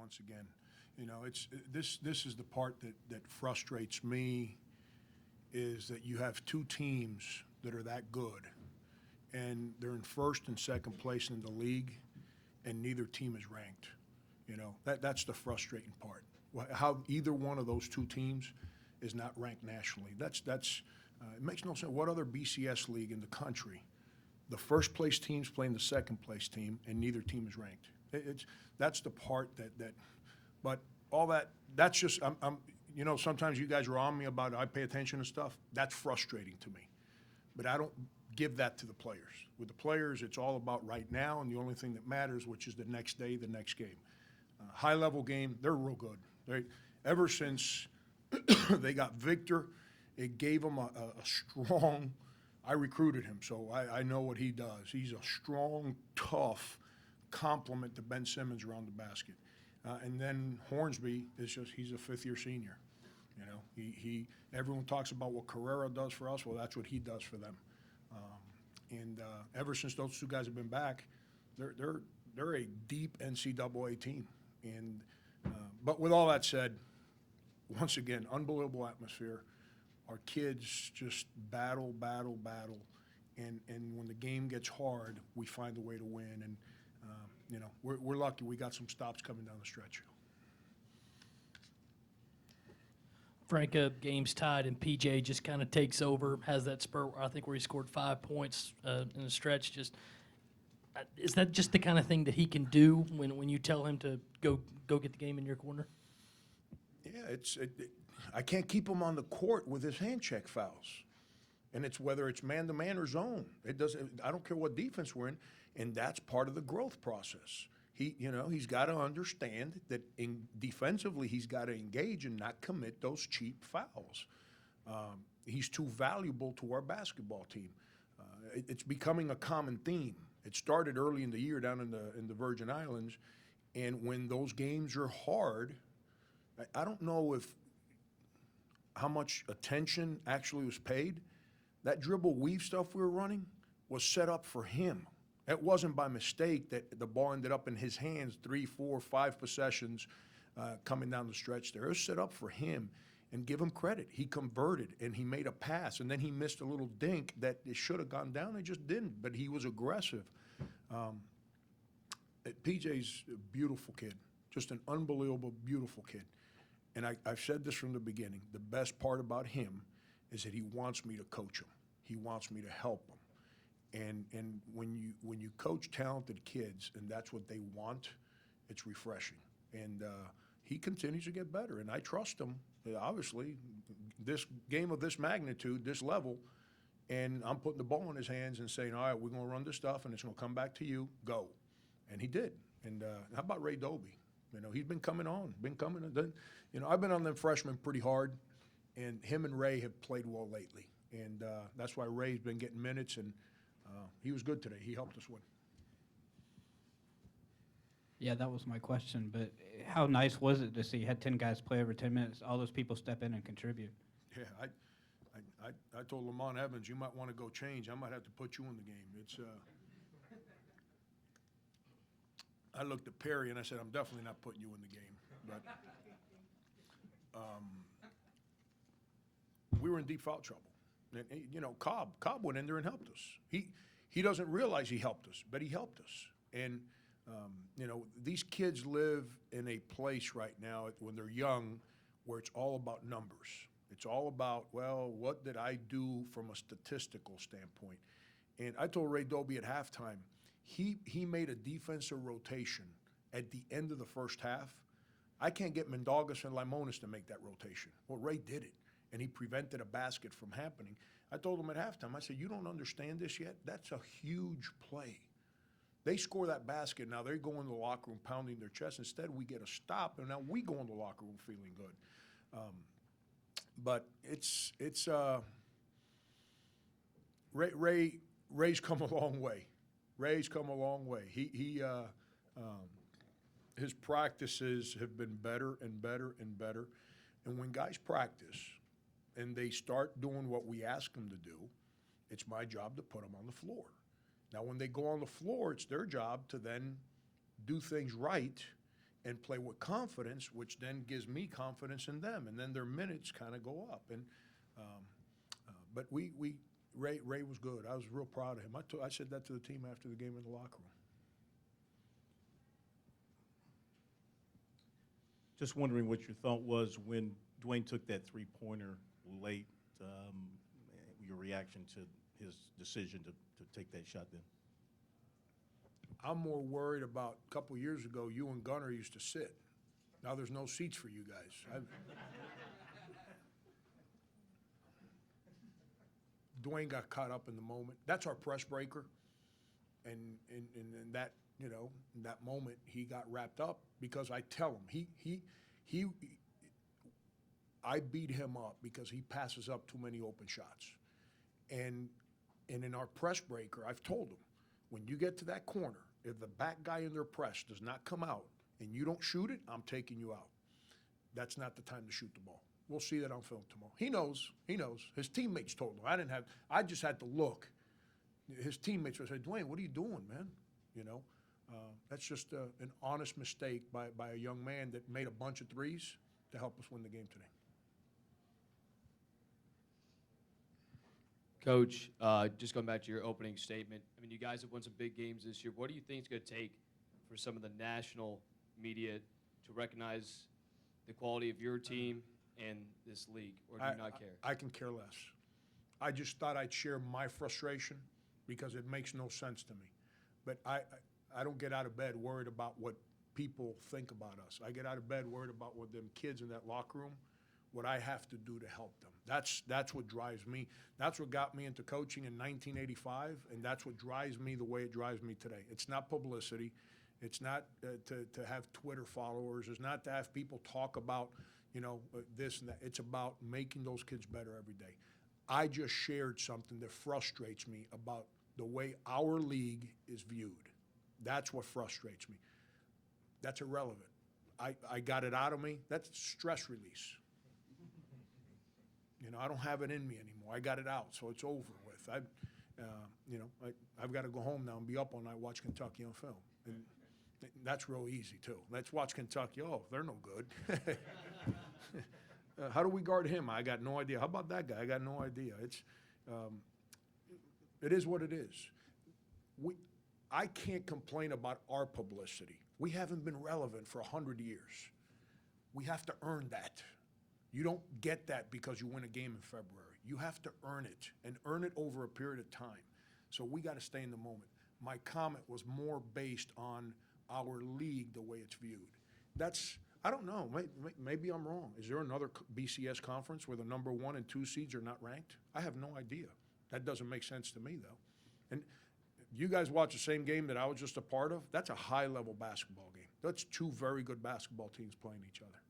once again. You know, this is the part that frustrates me, is that you have two teams that are that good, and they're in first and second place in the league, and neither team is ranked. You know, that's the frustrating part. How either one of those two teams is not ranked nationally. It makes no sense. What other BCS league in the country, the first place team's playing the second place team, and neither team is ranked? That's the part but all that's just, you know, sometimes you guys are on me about I pay attention to stuff. That's frustrating to me. But I don't give that to the players. With the players, it's all about right now, and the only thing that matters, which is the next day, the next game. High-level game, they're real good. Ever since they got Victor, it gave them a strong – I recruited him, so I know what he does. He's a strong, tough complement to Ben Simmons around the basket. And then Hornsby is just – he's a fifth-year senior. You know, everyone talks about what Carrera does for us. Well, that's what he does for them. And ever since those two guys have been back, they're a deep NCAA team. And but with all that said, once again, unbelievable atmosphere. Our kids just battle, and when the game gets hard, we find a way to win. And you know, we're lucky. We got some stops coming down the stretch. Frank, game's tied, and PJ just kind of takes over, has that spurt, I think, where he scored 5 points in a stretch. Just is that just the kind of thing that he can do when you tell him to go get the game in your corner? Yeah, I can't keep him on the court with his hand check fouls, and it's whether it's man-to-man or zone. It doesn't. I don't care what defense we're in, and that's part of the growth process. He's got to understand that defensively he's got to engage and not commit those cheap fouls. He's too valuable to our basketball team. It's becoming a common theme. It started early in the year down in the Virgin Islands, and when those games are hard, I don't know how much attention actually was paid. That dribble weave stuff we were running was set up for him. It wasn't by mistake that the ball ended up in his hands 3, 4, 5 possessions coming down the stretch there. It was set up for him, and give him credit. He converted, and he made a pass, and then he missed a little dink that it should have gone down. It just didn't, but he was aggressive. PJ's a beautiful kid, just an unbelievable, beautiful kid. And I've said this from the beginning. The best part about him is that he wants me to coach him. He wants me to help him. And when you coach talented kids and that's what they want, it's refreshing. And he continues to get better, and I trust him. Obviously, this game of this magnitude, this level, and I'm putting the ball in his hands and saying, all right, we're going to run this stuff, and it's going to come back to you. Go. And he did. And how about Ray Doby? You know, he's been coming on. You know, I've been on them freshmen pretty hard, and him and Ray have played well lately. And that's why Ray's been getting minutes, and he was good today. He helped us win. Yeah, that was my question. But how nice was it to see you had 10 guys play over 10 minutes, all those people step in and contribute? Yeah, I told Lamont Evans, you might want to go change. I might have to put you in the game. It's I looked at Perry and I said, I'm definitely not putting you in the game. But we were in deep foul trouble. And, you know, Cobb went in there and helped us. He doesn't realize he helped us, but he helped us. And, you know, these kids live in a place right now when they're young where it's all about numbers. It's all about, well, what did I do from a statistical standpoint? And I told Ray Doby at halftime, he made a defensive rotation at the end of the first half. I can't get Mendogas and Limones to make that rotation. Well, Ray did it, and he prevented a basket from happening. I told him at halftime, I said, you don't understand this yet? That's a huge play. They score that basket, now they go in the locker room pounding their chest. Instead, we get a stop, and now we go in the locker room feeling good. But Ray's come a long way. Ray's come a long way. His practices have been better and better and better. And when guys practice and they start doing what we ask them to do, it's my job to put them on the floor. Now, when they go on the floor, it's their job to then do things right and play with confidence, which then gives me confidence in them, and then their minutes kind of go up. And but Ray was good. I was real proud of him. I said that to the team after the game in the locker room. Just wondering what your thought was when Dwayne took that three-pointer late, your reaction to his decision to take that shot then? I'm more worried about, a couple years ago, you and Gunner used to sit. Now there's no seats for you guys. Dwayne got caught up in the moment. That's our press breaker. And that, you know, in that moment, he got wrapped up because I tell him, I beat him up because he passes up too many open shots. And in our press breaker, I've told him, when you get to that corner, if the back guy in their press does not come out and you don't shoot it, I'm taking you out. That's not the time to shoot the ball. We'll see that on film tomorrow. He knows. His teammates told him. I just had to look. His teammates would say, Dwayne, what are you doing, man? You know, that's just an honest mistake by a young man that made a bunch of threes to help us win the game today. Coach, just going back to your opening statement, I mean, you guys have won some big games this year. What do you think it's going to take for some of the national media to recognize the quality of your team and this league, or do you not care? I can care less. I just thought I'd share my frustration because it makes no sense to me. But I don't get out of bed worried about what people think about us. I get out of bed worried about what them kids in that locker room, what I have to do to help them. That's what drives me. That's what got me into coaching in 1985, and that's what drives me the way it drives me today. It's not publicity. It's not to have Twitter followers. It's not to have people talk about, you know, this and that. It's about making those kids better every day. I just shared something that frustrates me about the way our league is viewed. That's what frustrates me. That's irrelevant. I got it out of me. That's stress release. You know, I don't have it in me anymore. I got it out, so it's over with. I've got to go home now and be up all night, watch Kentucky on film. And that's real easy, too. Let's watch Kentucky. Oh, they're no good. How do we guard him? I got no idea. How about that guy? I got no idea. It is what it is. I can't complain about our publicity. We haven't been relevant for 100 years. We have to earn that. You don't get that because you win a game in February. You have to earn it, and earn it over a period of time. So we got to stay in the moment. My comment was more based on our league, the way it's viewed. I don't know. Maybe I'm wrong. Is there another BCS conference where the number 1 and 2 seeds are not ranked? I have no idea. That doesn't make sense to me, though. And you guys watch the same game that I was just a part of. That's a high-level basketball game. That's two very good basketball teams playing each other.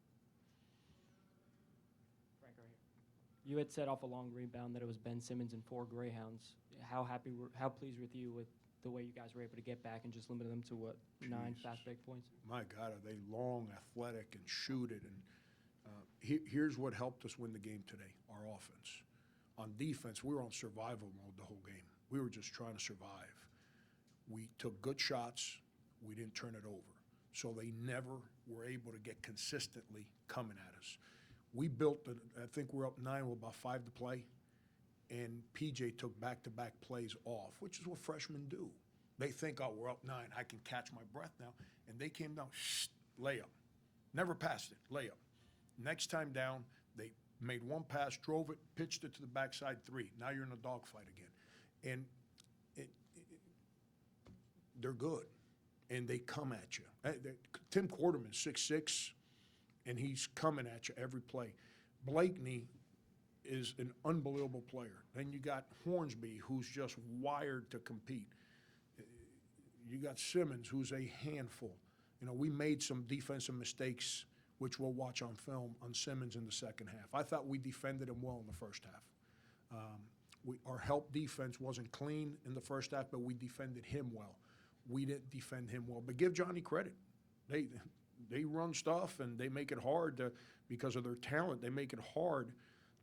Frank, right here. You had set off a long rebound that it was Ben Simmons and 4 Greyhounds. How pleased with you with the way you guys were able to get back and just limit them to what, 9 fast break points? My God, are they long, athletic, and shoot it. And here's what helped us win the game today, our offense. On defense, we were on survival mode the whole game. We were just trying to survive. We took good shots. We didn't turn it over. So they never were able to get consistently coming at us. We built, I think we're up 9 with about 5 to play. And PJ took back-to-back plays off, which is what freshmen do. They think, oh, we're up 9, I can catch my breath now. And they came down, layup. Never passed it, layup. Next time down, they made one pass, drove it, pitched it to the backside 3. Now you're in a dogfight again. And they're good, and they come at you. Tim Quarterman's 6'6", and he's coming at you every play. Blakeney is an unbelievable player. Then you got Hornsby, who's just wired to compete. You got Simmons, who's a handful. You know, we made some defensive mistakes, which we'll watch on film, on Simmons in the second half. I thought we defended him well in the first half. Our help defense wasn't clean in the first half, but we defended him well. We didn't defend him well. But give Johnny credit. They run stuff, and they make it hard because of their talent. They make it hard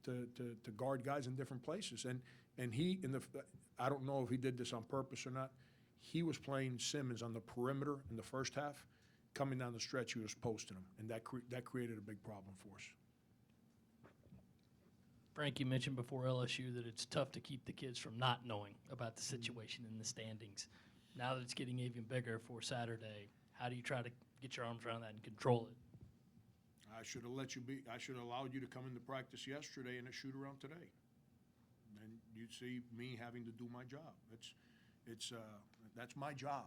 to guard guys in different places. And he, I don't know if he did this on purpose or not, he was playing Simmons on the perimeter in the first half, coming down the stretch, he was posting them, and that created a big problem for us. Frank, you mentioned before LSU that it's tough to keep the kids from not knowing about the situation in the standings. Now that it's getting even bigger for Saturday, how do you try to get your arms around that and control it? I should have allowed you to come into practice yesterday and a shoot around today. And you'd see me having to do my job. That's my job.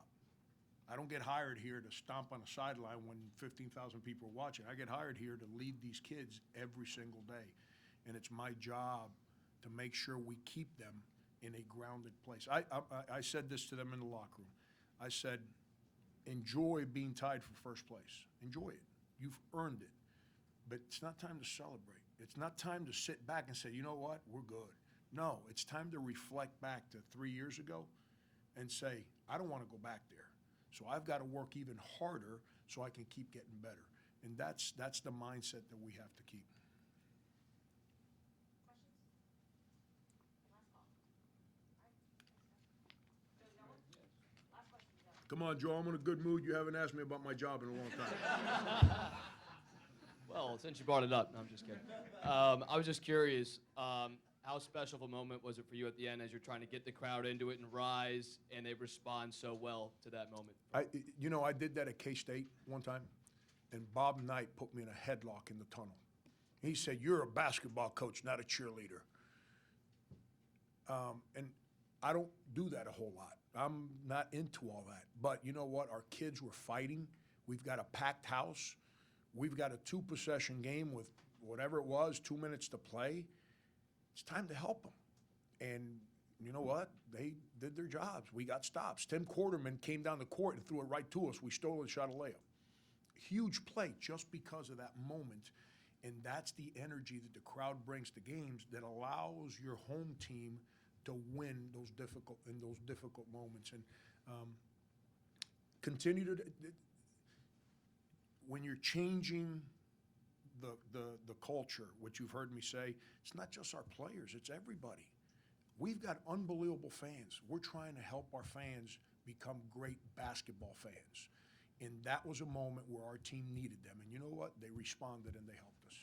I don't get hired here to stomp on a sideline when 15,000 people are watching. I get hired here to lead these kids every single day. And it's my job to make sure we keep them in a grounded place. I said this to them in the locker room. I said, enjoy being tied for first place. Enjoy it. You've earned it. But it's not time to celebrate. It's not time to sit back and say, you know what, we're good. No, it's time to reflect back to 3 years ago and say, I don't want to go back there. So I've got to work even harder so I can keep getting better. And that's the mindset that we have to keep. Come on, Joe, I'm in a good mood. You haven't asked me about my job in a long time. Well, since you brought it up, no, I'm just kidding. I was just curious, how special of a moment was it for you at the end as you're trying to get the crowd into it and rise, and they respond so well to that moment? I did that at K-State one time, and Bob Knight put me in a headlock in the tunnel. He said, you're a basketball coach, not a cheerleader. And I don't do that a whole lot. I'm not into all that. But you know what? Our kids were fighting. We've got a packed house. We've got a 2-possession game with whatever it was, 2 minutes to play. It's time to help them. And you know what? They did their jobs. We got stops. Tim Quarterman came down the court and threw it right to us. We stole and shot a layup. Huge play just because of that moment. And that's the energy that the crowd brings to games that allows your home team to win those difficult moments. And continue to, when you're changing the culture, which you've heard me say, it's not just our players, it's everybody. We've got unbelievable fans. We're trying to help our fans become great basketball fans. And that was a moment where our team needed them. And you know what? They responded and they helped us.